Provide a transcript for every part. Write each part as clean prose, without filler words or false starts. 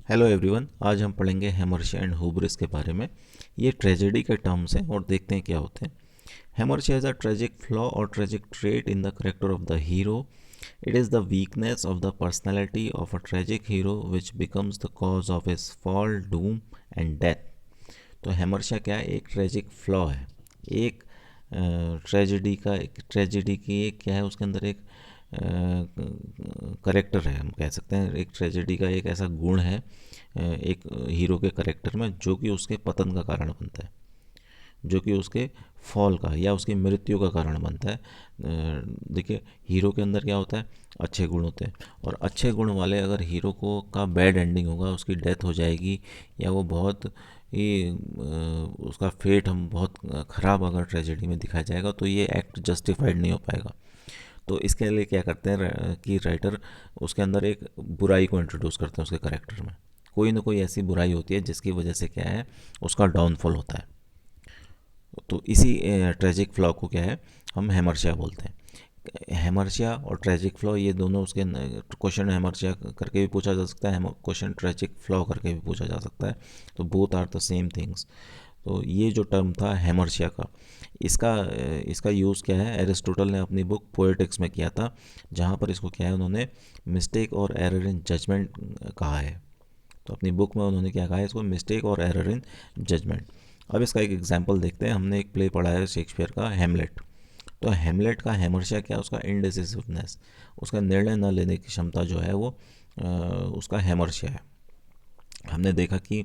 Hello everyone, आज हम पढ़ेंगे हेमर्शिया एंड हुब्रिस के बारे में। ये ट्रेजेडी के टर्म्स हैं और देखते हैं क्या होते हैं। हेमर्शिया इज अ ट्रेजिक फ्लॉ और tragic trait in the character of the hero. It is the weakness of the personality of a tragic hero which becomes the cause of his fall, Doom and death. तो हेमर्शिया क्या है? एक tragic flaw है, एक tragedy की एक क्या है, उसके अंदर एक करेक्टर है, हम कह सकते हैं एक ट्रेजेडी का एक ऐसा गुण है एक हीरो के करेक्टर में जो कि उसके पतन का कारण बनता है, जो कि उसके फॉल का या उसकी मृत्यु का कारण बनता है. देखिए, हीरो के अंदर क्या होता है? अच्छे गुण होते हैं, और अच्छे गुण वाले अगर हीरो को का बैड एंडिंग होगा, उसकी डेथ हो जाएगी, या वो बहुत ही उसका फेट हम बहुत ख़राब अगर ट्रेजेडी में दिखाया जाएगा, तो ये एक्ट जस्टिफाइड नहीं हो पाएगा. तो इसके लिए क्या करते हैं कि राइटर उसके अंदर एक बुराई को इंट्रोड्यूस करते हैं उसके करेक्टर में. कोई ना कोई ऐसी बुराई होती है जिसकी वजह से क्या है, उसका डाउनफॉल होता है. तो इसी ट्रेजिक फ्लॉ को क्या है, हम हेमर्शिया बोलते हैं. हेमर्शिया और ट्रेजिक फ्लॉ ये दोनों उसके क्वेश्चन हेमर्शिया करके भी पूछा जा सकता है, क्वेश्चन ट्रेजिक फ्लॉ करके भी पूछा जा सकता है. तो both are the same things. तो ये जो टर्म था हेमर्शिया का, इसका इसका यूज़ क्या है, एरिस्टोटल ने अपनी बुक पोएटिक्स में किया था, जहाँ पर इसको क्या है, उन्होंने मिस्टेक और एरर इन जजमेंट कहा है. तो अपनी बुक में उन्होंने क्या कहा है, इसको मिस्टेक और एरर इन जजमेंट. अब इसका एक एग्जांपल देखते हैं. हमने एक प्ले पढ़ा है शेक्सपियर का, हेमलेट. तो हेमलेट का हेमर्शिया क्या है, उसका इनडिसिसिवनेस, उसका निर्णय न लेने की क्षमता जो है वो उसका हेमर्शिया है. हमने देखा कि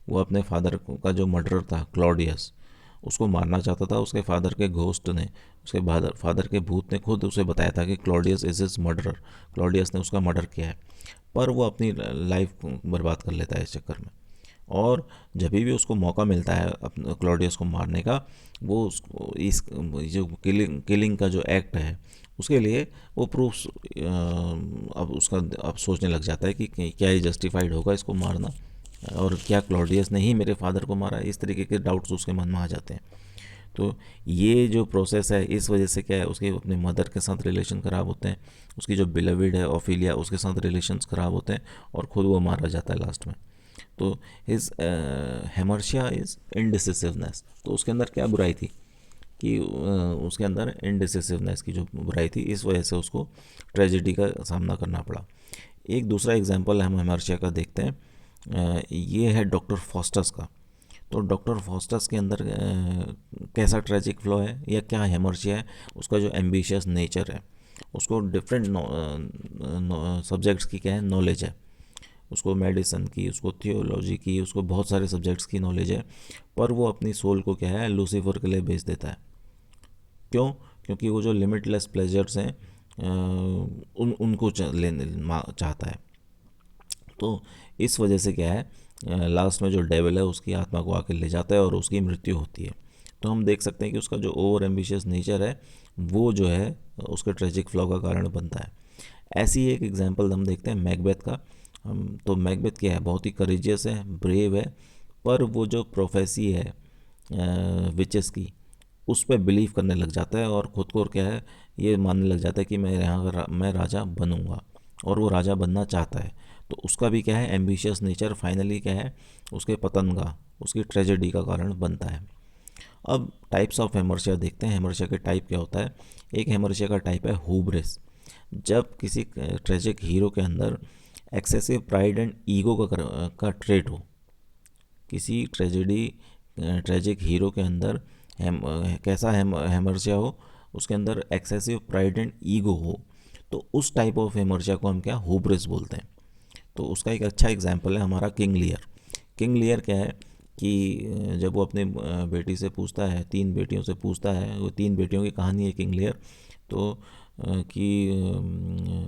वो अपने फादर का जो मर्डर था क्लॉडियस, उसको मारना चाहता था. उसके फादर के घोस्ट ने, उसके फादर के भूत ने खुद उसे बताया था कि Claudius is is murderer, Claudius ने उसका मर्डर किया है. पर वो अपनी लाइफ बर्बाद कर लेता है इस चक्कर में. और जब भी उसको मौका मिलता है अपने क्लॉडियस को मारने का, वो उसको इस जो किलिंग का जो एक्ट है उसके लिए वो प्रूफ अब उसका अब सोचने लग जाता है कि क्या ये जस्टिफाइड होगा इसको मारना, और क्या क्लॉडियस ने ही मेरे फादर को मारा. इस तरीके के डाउट्स उसके मन में आ जाते हैं. तो ये जो प्रोसेस है, इस वजह से क्या है, उसके अपने मदर के साथ रिलेशन ख़राब होते हैं, उसकी जो बिलविड है ओफिलिया, उसके साथ रिलेशंस ख़राब होते हैं, और ख़ुद वो मारा जाता है लास्ट में. तो हिज हेमर्शिया इज़ इनडिसिसिवनेस. तो उसके अंदर क्या बुराई थी कि उसके अंदर इनडिसिसिवनेस की जो बुराई थी, इस वजह से उसको ट्रेजिडी का सामना करना पड़ा. एक दूसरा एग्जांपल हम हेमर्शिया का देखते हैं. ये है डॉक्टर फॉस्टस का. तो डॉक्टर फॉस्टस के अंदर कैसा ट्रेजिक फ्लॉ है या क्या हेमर्शिया है, उसका जो एम्बिशियस नेचर है, उसको डिफरेंट सब्जेक्ट्स की क्या है, नॉलेज है. उसको मेडिसन की, उसको थियोलॉजी की, उसको बहुत सारे सब्जेक्ट्स की नॉलेज है. पर वो अपनी सोल को क्या है, लूसीफर के लिए बेच देता है. क्यों? क्योंकि वो जो लिमिटलेस प्लेजर्स हैं उनको लेने चाहता है. तो इस वजह से क्या है, लास्ट में जो डेविल है उसकी आत्मा को आके ले जाता है और उसकी मृत्यु होती है. तो हम देख सकते हैं कि उसका जो ओवर एम्बिशियस नेचर है वो जो है उसके ट्रेजिक फ्लॉ का कारण बनता है. ऐसी एक एग्जांपल हम देखते हैं मैकबेथ का. हम तो मैकबेथ क्या है, बहुत ही करेजियस है, ब्रेव है, पर वो जो प्रोफेसी है विचेस की, उस पर बिलीव करने लग जाता है और ख़ुद को क्या है, ये मानने लग जाता है कि मैं यहाँ का मैं राजा बनूंगा, और वो राजा बनना चाहता है. तो उसका भी क्या है, एम्बिशियस नेचर फाइनली क्या है, उसके पतन का, उसकी ट्रेजेडी का कारण बनता है. अब टाइप्स ऑफ हेमर्शिया देखते हैं. हेमर्शिया के टाइप क्या होता है? एक हेमर्शिया का टाइप है हुब्रिस. जब किसी ट्रेजिक हीरो के अंदर एक्सेसिव प्राइड एंड ईगो का ट्रेट हो, किसी ट्रेजिक हीरो के अंदर कैसा हेमर्शिया हो, उसके अंदर एक्सेसिव प्राइड एंड ईगो हो, तो उस टाइप ऑफ हेमर्शिया को हम क्या, हुब्रिस बोलते हैं. तो उसका एक अच्छा एग्जांपल है हमारा किंग लियर. किंग लियर क्या है कि जब वो अपने बेटी से पूछता है, तीन बेटियों से पूछता है, वो तीन बेटियों की कहानी है किंग लियर. तो कि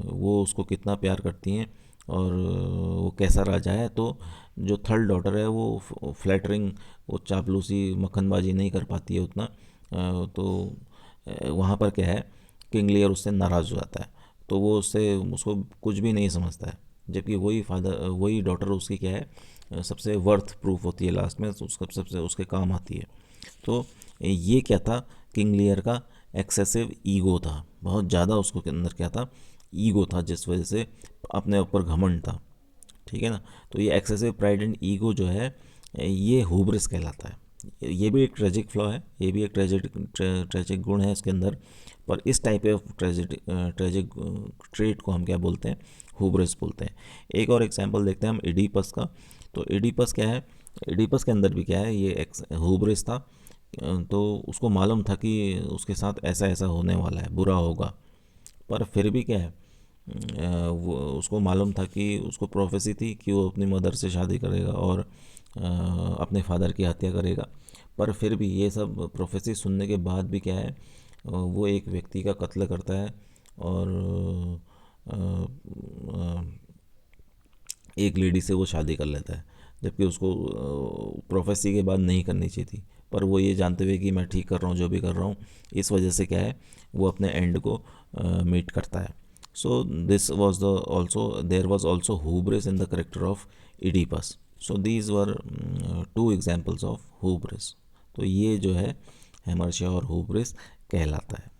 वो उसको कितना प्यार करती हैं और वो कैसा राजा है. तो जो थर्ड डॉटर है वो फ्लैटरिंग, वो चापलूसी मक्खनबाजी नहीं कर पाती है उतना. तो वहाँ पर क्या है, किंग लियर उससे नाराज़ हो जाता है. तो वो उसको कुछ भी नहीं समझता है, जबकि वही डॉटर उसकी क्या है, सबसे वर्थ प्रूफ होती है लास्ट में, तो उसका सबसे उसके काम आती है. तो ये क्या था, किंग लियर का एक्सेसिव ईगो था. बहुत ज़्यादा उसको के अंदर क्या था, ईगो था, जिस वजह से अपने ऊपर घमंड था. ठीक है ना। तो ये एक्सेसिव प्राइड एंड ईगो जो है ये हुब्रिस कहलाता है। ये भी एक ट्रेजिक फ्लॉ है, ये भी एक ट्रेजिक गुण है इसके अंदर। पर इस टाइप ऑफ ट्रेजिक ट्रेट को हम क्या बोलते हैं, हुब्रिस बोलते हैं। एक और एग्जांपल देखते हैं हम इडीपस का। तो इडीपस क्या है, इडीपस के अंदर भी क्या है, ये हुब्रिस था। तो उसको मालूम था कि उसके साथ ऐसा ऐसा होने वाला है, बुरा होगा। पर फिर भी क्या है, वो उसको मालूम था कि उसको प्रोफेसी थी कि वो अपनी मदर से शादी करेगा और अपने फादर की हत्या करेगा। पर फिर भी ये सब प्रोफेसी सुनने के बाद भी क्या है, वो एक व्यक्ति का कत्ल करता है और एक लेडी से वो शादी कर लेता है, जबकि उसको प्रोफेसी के बाद नहीं करनी चाहिए थी। पर वो ये जानते हुए कि मैं ठीक कर रहा हूँ जो भी कर रहा हूँ, इस वजह से क्या है, वो अपने एंड को मीट करता है। So this was the also there was also hubris in the character of Oedipus. So these were two examples of hubris. तो ये जो है हेमर्शिया और हुब्रिस कहलाता है।